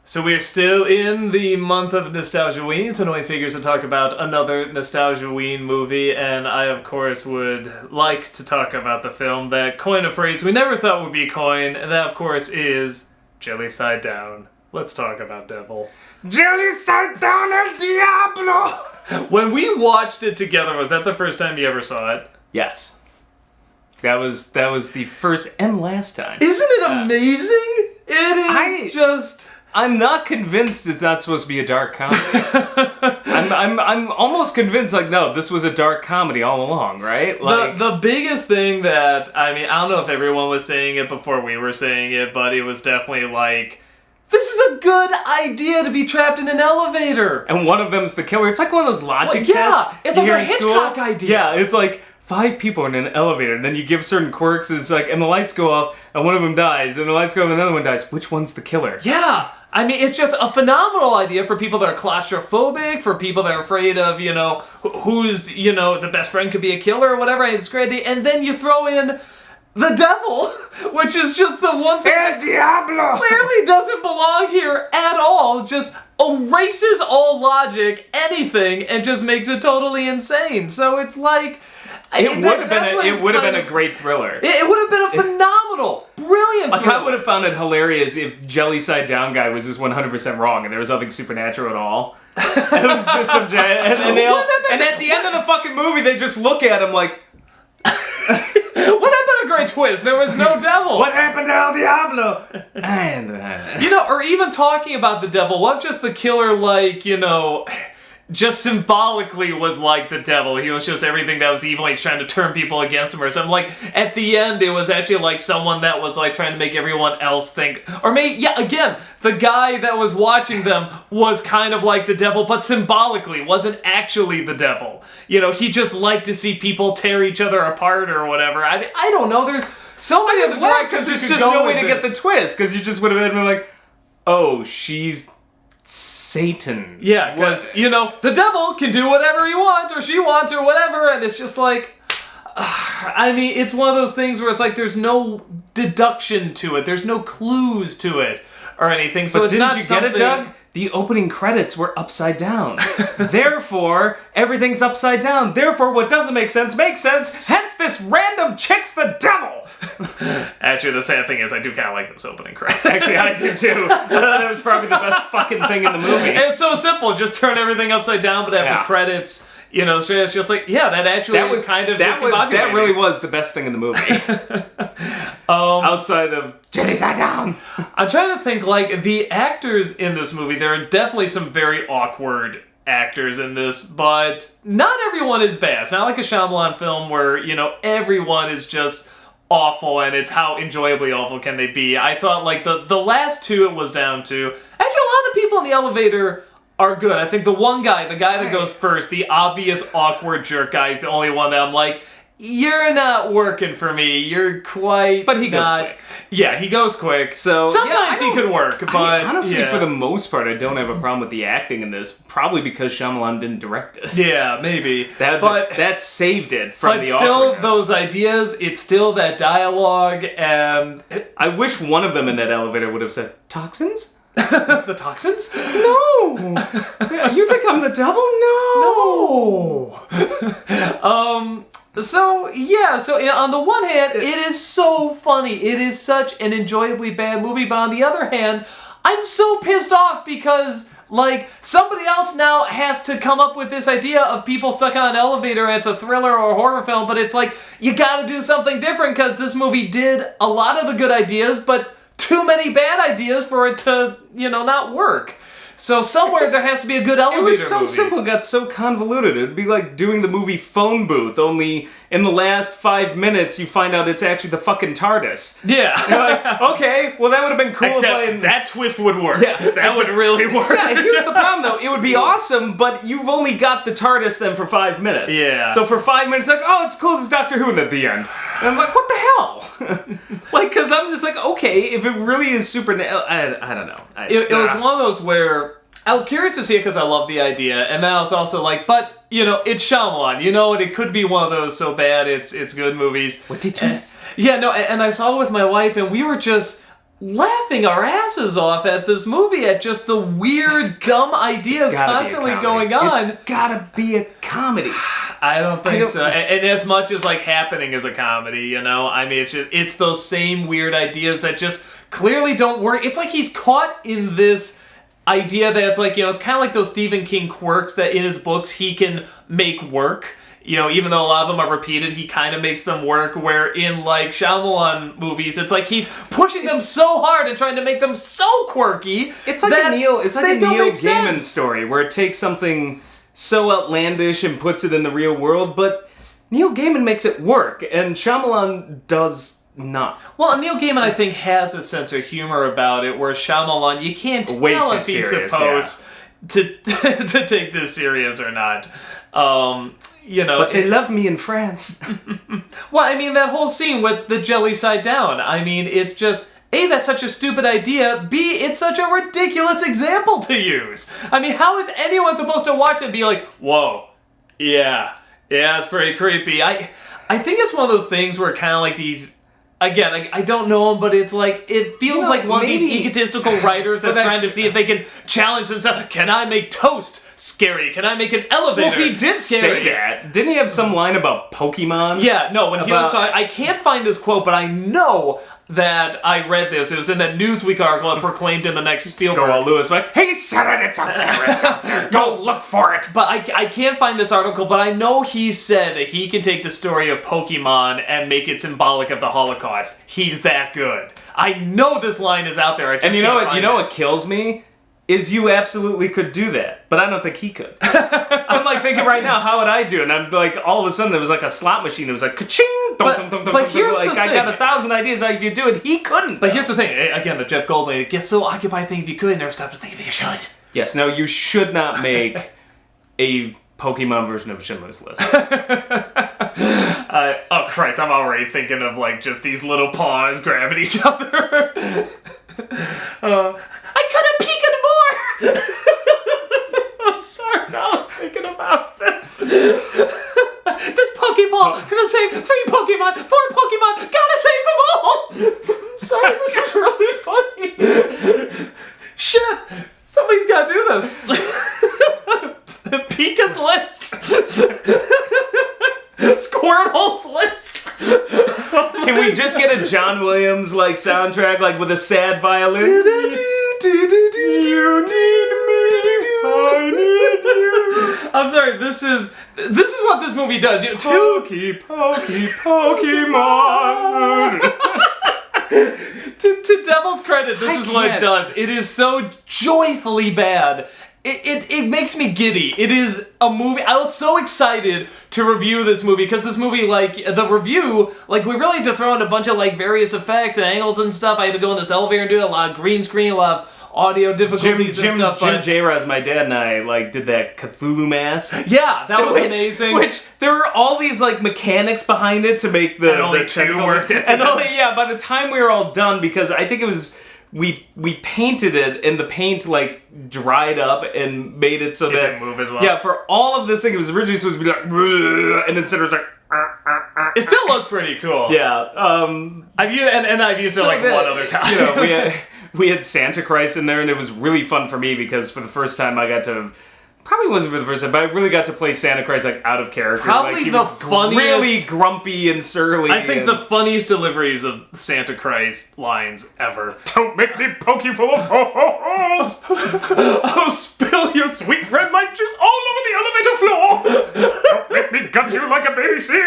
So we're still in the month of Nostalgia-ween, so Noe figures to talk about another Nostalgia-ween movie, and I, of course, would like to talk about the film that coined a phrase we never thought would be coined, and that, of course, is Jelly Side Down. Let's talk about Devil. Jelly Side Down El Diablo! When we watched it together, was that the first time you ever saw it? Yes. That was the first and last time. Isn't it amazing? It is just... I'm not convinced it's not supposed to be a dark comedy. I'm almost convinced, like, no, this was a dark comedy all along, right? Like, the biggest thing that, I mean, I don't know if everyone was saying it before we were saying it, but it was definitely like, this is a good idea to be trapped in an elevator. And one of them's the killer. It's like one of those logic yeah, tests. it's like a Hitchcock idea. Yeah, it's like 5 people in an elevator, and then you give certain quirks, and it's like, and the lights go off, and one of them dies, and the lights go off, and another one dies. Which one's the killer? Yeah. I mean, it's just a phenomenal idea for people that are claustrophobic, for people that are afraid of, you know, who's, you know, the best friend could be a killer or whatever. It's a great idea. And then you throw in the devil, which is just the one thing El Diablo! clearly doesn't belong here at all. Just erases all logic, anything, and just makes it totally insane. So it's like... It would have been a great thriller. It would have been a phenomenal, brilliant Like, thriller. I would have found it hilarious if Jelly Side Down guy was just 100% wrong and there was nothing supernatural at all. It was just some... and at the end of the fucking movie, they just look at him like... Would have been a great twist. There was no devil. What happened to El Diablo? And... You know, or even talking about the devil, what if just the killer, like, you know... just symbolically was like the devil. He was just everything that was evil. He's trying to turn people against him or something. Like, at the end, it was actually like someone that was like trying to make everyone else think. Or maybe, yeah, again, the guy that was watching them was kind of like the devil, but symbolically wasn't actually the devil. You know, he just liked to see people tear each other apart or whatever. I don't know. There's so many other directions because you there's could just go no way with to get this. the twist. Because you just would have been like, oh, she's Satan. Yeah, because, you know, the devil can do whatever he wants or she wants or whatever, and it's just like, I mean, it's one of those things where it's like there's no deduction to it, there's no clues to it or anything, so but it's didn't not you something... get it, Doug? The opening credits were upside down. Therefore, everything's upside down. Therefore, what doesn't make sense makes sense. Hence, this random chick's the devil. Actually, the sad thing is I do kind of like this opening credit. Actually, I do too. That was probably the best fucking thing in the movie. It's so simple, just turn everything upside down, but have the credits... You know, it's just like, yeah, that actually is kind of discombobulating. That really was the best thing in the movie. Outside of Jelly Side Down. I'm trying to think, like, the actors in this movie, there are definitely some very awkward actors in this, but not everyone is bad. It's not like a Shyamalan film where, you know, everyone is just awful, and it's how enjoyably awful can they be. I thought, like, the last two it was down to... Actually, a lot of the people in the elevator... are good. I think the guy that goes first, the obvious awkward jerk guy, is the only one that I'm like, you're not working for me. You're quite... But he goes quick. Yeah, he goes quick. So sometimes he could work, but... honestly, for the most part, I don't have a problem with the acting in this. Probably because Shyamalan didn't direct it. Yeah, maybe. That saved it from the still, awkwardness. those ideas, it's still that dialogue, and... I wish one of them in that elevator would have said, toxins? The toxins? No! You think I'm the devil? No! So on the one hand, it is so funny. It is such an enjoyably bad movie, but on the other hand, I'm so pissed off because... like, somebody else now has to come up with this idea of people stuck on an elevator and it's a thriller or a horror film, but it's like, you gotta do something different because this movie did a lot of the good ideas, but too many bad ideas for it to, you know, not work. So somewhere there has to be a good elevator movie. It was so simple, it got so convoluted. It'd be like doing the movie Phone Booth, only in the last 5 minutes you find out it's actually the fucking TARDIS. Yeah. You're like, okay, well that would have been cool Except that twist would work. Yeah, that would really work. Yeah, and here's the problem though, it would be awesome, but you've only got the TARDIS then for 5 minutes. Yeah. So for 5 minutes, like, oh, it's cool, it's Doctor Who, and at the end. And I'm like, what the hell? Like, because I'm just like, okay, if it really is super... I don't know. It was one of those where... I was curious to see it because I love the idea, and then I was also like, but, you know, it's Shyamalan, you know, and it could be one of those so bad it's good movies. What did you... Yeah, no, and I saw it with my wife, and we were just... laughing our asses off at this movie, at just the weird, dumb ideas constantly going on. It's gotta be a comedy. I don't think so. And as much as like Happening is a comedy, you know, I mean, it's those same weird ideas that just clearly don't work. It's like he's caught in this idea that's like, you know, it's kind of like those Stephen King quirks that in his books he can make work. You know, even though a lot of them are repeated, he kind of makes them work, where in, like, Shyamalan movies, it's like he's pushing them so hard and trying to make them so quirky. It's like a Neil Gaiman story, where it takes something so outlandish and puts it in the real world, but Neil Gaiman makes it work, and Shyamalan does not. Well, and Neil Gaiman, I think, has a sense of humor about it, where Shyamalan, you can't tell if he's supposed to take this serious or not. You know, but they love me in France. Well, I mean, that whole scene with the jelly side down, I mean, it's just, A, that's such a stupid idea, B, it's such a ridiculous example to use. I mean, how is anyone supposed to watch it and be like, whoa, yeah, it's pretty creepy. I think it's one of those things where kind of like these, again, I don't know him, but it's like, it feels like one of these egotistical writers that's trying to see if they can challenge themselves. Can I make toast scary? Can I make an elevator Well, he did say that. Didn't he have some line about Pokemon? Yeah, no, when he was talking, I can't find this quote, but I know that I read this. It was in that Newsweek article and proclaimed in the next Spielberg. Go all Lewis, like, he said it, it's out there, it's out there. Go look for it. But I can't find this article, but I know he said that he can take the story of Pokemon and make it symbolic of the Holocaust. He's that good. I know this line is out there. I just and you know what kills me? Is you absolutely could do that, but I don't think he could. I'm like thinking right now, how would I do it? And I'm like, all of a sudden there was like a slot machine. It was like, ka-ching! But here's the thing. I got 1,000 ideas how you could do it. He couldn't. But here's the thing. Again, the Jeff Goldblum, it gets so occupied thinking if you could, you never stop to think if you should. Yes, no, you should not make a Pokemon version of Schindler's List. Oh Christ, I'm already thinking of like just these little paws grabbing each other. I could have peeked more! I'm sorry, now I'm thinking about this. This Pokeball gonna save 3 Pokemon, 4 Pokemon, gotta save them all! Sorry, this is really funny. Shit! Somebody's gotta do this. Pika's list. Squirtle's list. Can we just get a John Williams like soundtrack like with a sad violin? You need me, I need you. I'm sorry, this is what this movie does. Pokemon. To Devil's credit, this is what it does. It is so joyfully bad. It makes me giddy. It is a movie. I was so excited to review this movie because this movie, like, the review, like, we really had to throw in a bunch of, like, various effects and angles and stuff. I had to go in this elevator and do a lot of green screen, a lot of audio difficulties and stuff. Jim J-Raz, my dad, and I, like, did that Cthulhu mask. Yeah, that was amazing. Which, there were all these, like, mechanics behind it to make the two worked. And by the time we were all done, because I think it was... We painted it, and the paint, like, dried up and made it so that... It didn't move as well. Yeah, for all of this thing, it was originally supposed to be like... And instead it was like... It still looked pretty cool. Yeah. I've used it, like, one other time. You know, we had Santa Christ in there, and it was really fun for me, because for the first time I got to... Probably wasn't for the first time, but I really got to play Santa Christ like out of character. Probably like, he the was funniest, really grumpy and surly. I think the funniest deliveries of Santa Christ lines ever. Don't make me poke you full of ho-ho-hos! I'll spill your sweet red light juice all over the elevator floor! Don't make me gut you like a baby seal!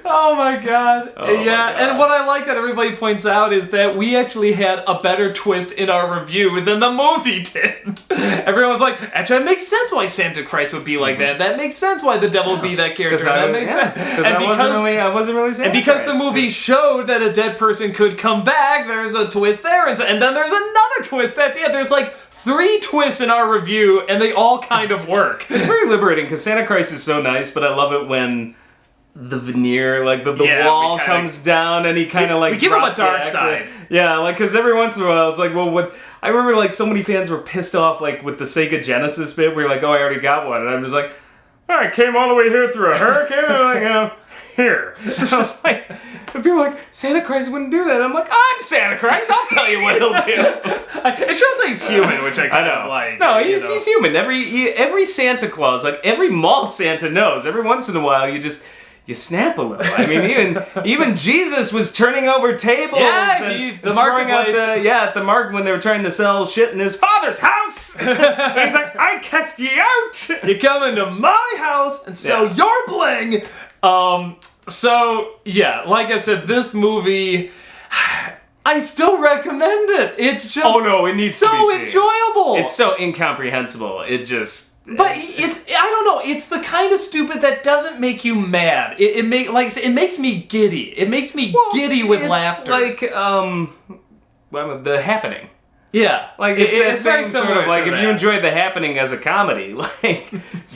Oh my god. Oh my God. And what I like that everybody points out is that we actually had a better twist in our review than the movie did. Everyone's like, actually, it makes sense why Santa Christ would be like that. That makes sense why the devil would be that character. That makes sense. And I wasn't really Santa because Christ. the movie showed that a dead person could come back, there's a twist there, and then there's another twist at the end. There's like 3 twists in our review, and they all kind of work. It's very liberating, because Santa Christ is so nice, but I love it when the veneer, like the wall comes down, and he kind of like we give him a drops dark the side. Yeah, like, because every once in a while it's like, well, what I remember, like, so many fans were pissed off, like, with the Sega Genesis bit, where you're like, oh, I already got one, and I'm just like, oh, I came all the way here through a hurricane, and I'm like, here. Like, and people are like, Santa Christ wouldn't do that. I'm like, I'm Santa Christ. I'll tell you what he'll do. It shows that he's human, which I kind of like. No, he's human. Every Santa Claus, like every mall Santa knows. Every once in a while, you snap a little. I mean, even Jesus was turning over tables and the throwing out marketplace. at the market when they were trying to sell shit in his father's house. And he's like, I cast ye out. You come into my house and sell your bling. So yeah, like I said, this movie, I still recommend it. It's just it needs to be seen. enjoyable. It's so incomprehensible. It just. But I don't know. It's the kind of stupid that doesn't make you mad. It makes me giddy. It makes me giddy with laughter. Like The Happening. Yeah, like it's very sort similar of like to if that. you enjoyed The Happening as a comedy, like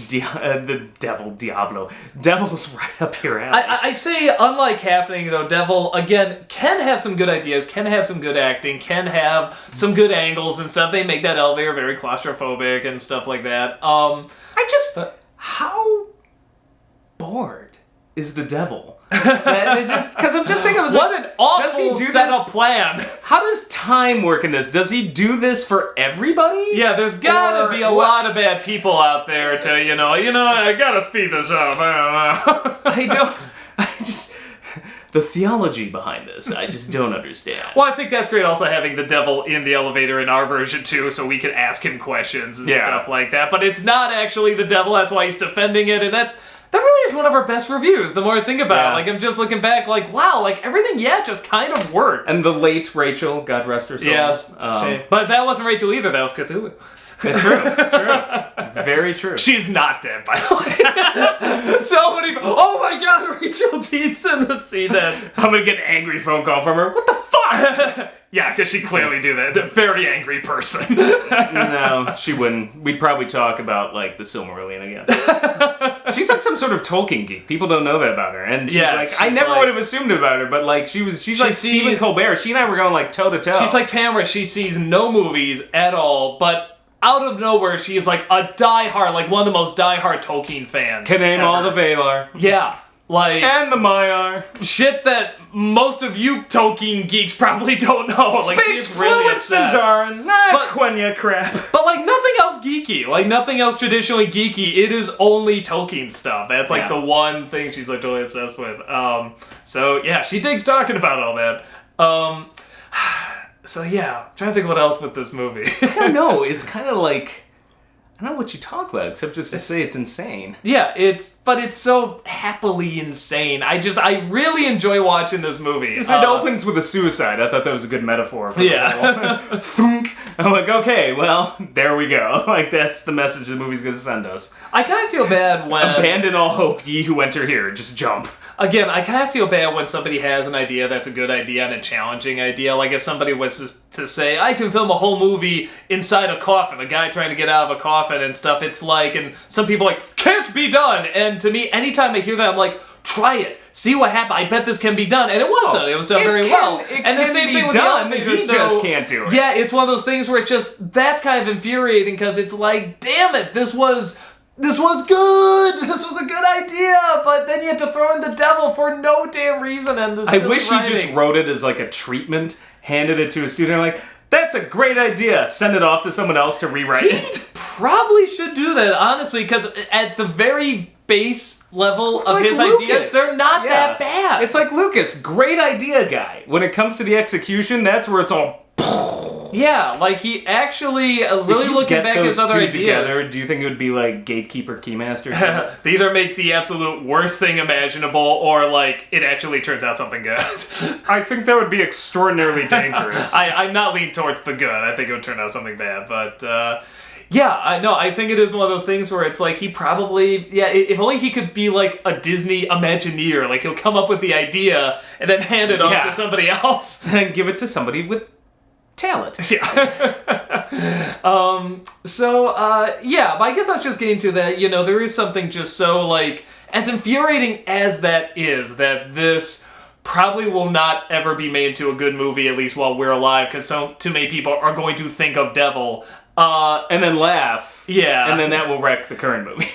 the Devil's right up your alley. I say, unlike Happening, though, Devil, again, can have some good ideas, can have some good acting, can have some good angles and stuff. They make that elevator very claustrophobic and stuff like that. How bored is the Devil? Because I'm just thinking, what an awful setup plan. How does time work in this? Does he do this for everythody? Yeah, there's gotta be a lot of bad people out there to, I gotta speed this up. I don't know. The theology behind this, I just don't understand. Well, I think that's great also having the Devil in the elevator in our version too, so we can ask him questions and stuff like that. But it's not actually the Devil, that's why he's defending it, and that really is one of our best reviews, the more I think about it. Like, I'm just looking back, like, wow, like, everything, just kind of worked. And the late Rachel, God rest her soul. Yes, but that wasn't Rachel either, that was Cthulhu. True. Very true. She's not dead, by the way. So many. Oh my God, Rachel Deeds in the scene that. I'm gonna get an angry phone call from her. What the fuck? Yeah, because she'd clearly do that. A very angry person. No, she wouldn't. We'd probably talk about, like, the Silmarillion again. She's like some sort of Tolkien geek. People don't know that about her. And she's I never would have assumed about her, but, like, she's like Stephen Colbert. She and I were going, like, toe-to-toe. She's like Tamara. She sees no movies at all, but out of nowhere, she is, like, a diehard, like, one of the most diehard Tolkien fans. Can name all the Valar. Yeah. Like, and the Maiar. Shit that most of you Tolkien geeks probably don't know. Like, Speaks fluent Sindarin. Quenya crap. But, like, nothing else geeky. Like, nothing else traditionally geeky. It is only Tolkien stuff. That's, like, the one thing she's, like, totally obsessed with. So, yeah, she digs talking about all that. So, yeah, I'm trying to think what else with this movie. I don't know. It's kind of like... I don't know what you talk about, except just to say it's insane. Yeah, but it's so happily insane. I really enjoy watching this movie. It opens with a suicide. I thought that was a good metaphor for Thunk. I'm like, okay, well, there we go. Like, that's the message the movie's gonna send us. I kind of feel bad when... Abandon all hope, ye who enter here. Just jump. Again, I kind of feel bad when somebody has an idea that's a good idea and a challenging idea. Like if somebody was to say, I can film a whole movie inside a coffin, a guy trying to get out of a coffin and stuff. It's like, and some people are like, can't be done. And to me, anytime I hear that, I'm like, try it. See what happens. I bet this can be done. And it was done. It was done very well. And the same thing with done. He just can't do it. Yeah, it's one of those things where it's just, that's kind of infuriating because it's like, damn it, this was good. This was a good idea, but then you have to throw in the Devil for no damn reason. And I wish he just wrote it as like a treatment, handed it to a student, like, that's a great idea. Send it off to someone else to rewrite it. Probably should do that, honestly, because at the very base level of his Lucas. ideas, they're not that bad. It's like Lucas, great idea guy. When it comes to the exexecution, that's where it's all. Yeah, like he actually, really looking back at his other ideas. Together, do you think it would be like Gatekeeper, Keymaster? They either make the absolute worst thing imaginable, or like it actually turns out something good. I think that would be extraordinarily dangerous. I'm not leaning towards the good. I think it would turn out something bad, but yeah, I think it is one of those things where it's like he probably, if only he could be like a Disney Imagineer, like he'll come up with the idea and then hand it off to somebody else. And give it to somebody with talent. Yeah. But I guess I was just getting to that, there is something just so, like, as infuriating as that is, that this probably will not ever be made into a good movie, at least while we're alive, because too many people are going to think of Devil. And then laugh. Yeah. And then that will wreck the current movie.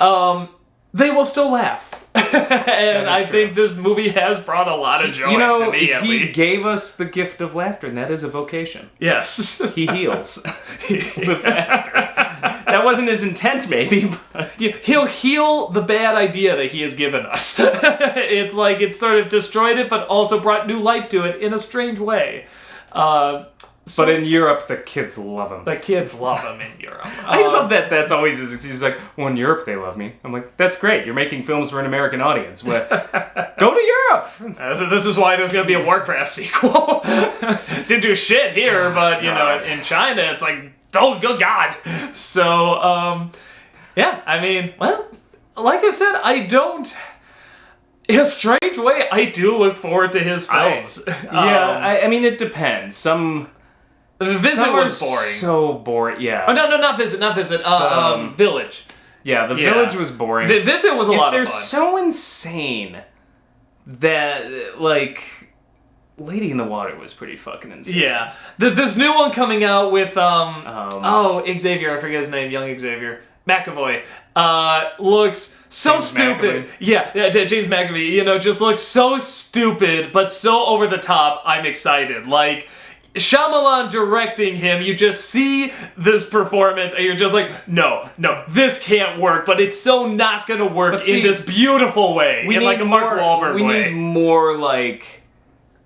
they will still laugh. And I think this movie has brought a lot of joy to me, at least. He gave us the gift of laughter, and that is a vocation. Yes. He heals with laughter. That wasn't his intent, maybe, but... He'll heal the bad idea that he has given us. It's like it sort of destroyed it, but also brought new life to it in a strange way. But in Europe, the kids love him. The kids love him in Europe. I just love that that's always his excuse. He's like, well, in Europe, they love me. I'm like, that's great. You're making films for an American audience. Well, go to Europe. So this is why there's going to be a Warcraft sequel. Didn't do shit here, but, you know, in China, it's like, oh, good God. So, yeah, I mean, well, like I said, I don't... In a strange way, I do look forward to his films. I mean, it depends. Visit was boring. So boring, yeah. Oh, no, not Visit. Village. Yeah, Village was boring. Visit was a lot of fun. They're so insane that, like, Lady in the Water was pretty fucking insane. Yeah. This new one coming out with, Xavier, I forget his name, young Xavier. McAvoy. Looks so James stupid. McAvoy. Yeah, James McAvoy, you know, just looks so stupid, but so over the top, I'm excited. Like, Shyamalan directing him, you just see this performance and you're just like, no, this can't work, but it's so not gonna work in this beautiful way, in like a Mark Wahlberg way. We need more like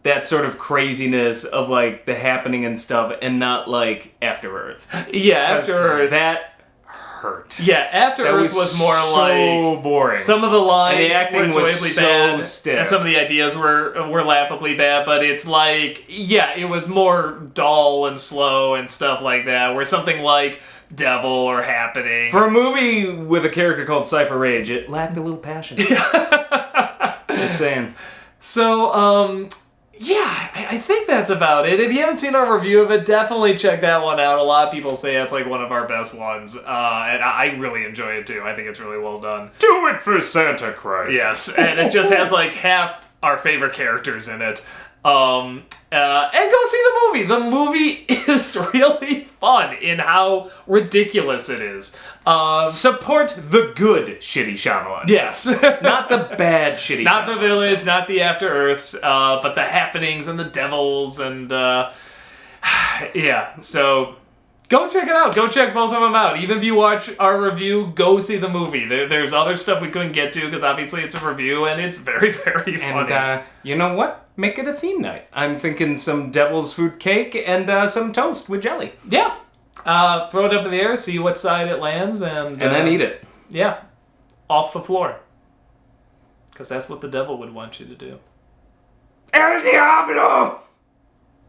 that sort of craziness of like the happening and stuff, and not like After Earth. Yeah, After Earth. That hurt. Yeah, After Earth was more like so boring. Some of the lines and the acting were was enjoyably so bad, stiff. and some of the ideas were laughably bad. But it's like, yeah, it was more dull and slow and stuff like that. Where something like Devil or Happening, for a movie with a character called Cypher Rage, it lacked a little passion. Just saying. So, yeah, I think that's about it. If you haven't seen our review of it, definitely check that one out. A lot of people say it's like one of our best ones, and I really enjoy it too. I think it's really well done. Do it for Santa Christ. Yes, and it just has like half our favorite characters in it. And go see the movie. The movie is really fun in how ridiculous it is. Support the good shitty Shyamalan. Yes. Not the bad shitty Not Shyamalan the Village, films. not the After Earths, but the Happenings and the Devils and, yeah. So, go check it out. Go check both of them out. Even if you watch our review, go see the movie. There's other stuff we couldn't get to because obviously it's a review and it's very, very funny. And, you know what? Make it a theme night. I'm thinking some devil's food cake and some toast with jelly. Yeah. Throw it up in the air, see what side it lands, and then eat it. Yeah. Off the floor. Because that's what the devil would want you to do. El Diablo!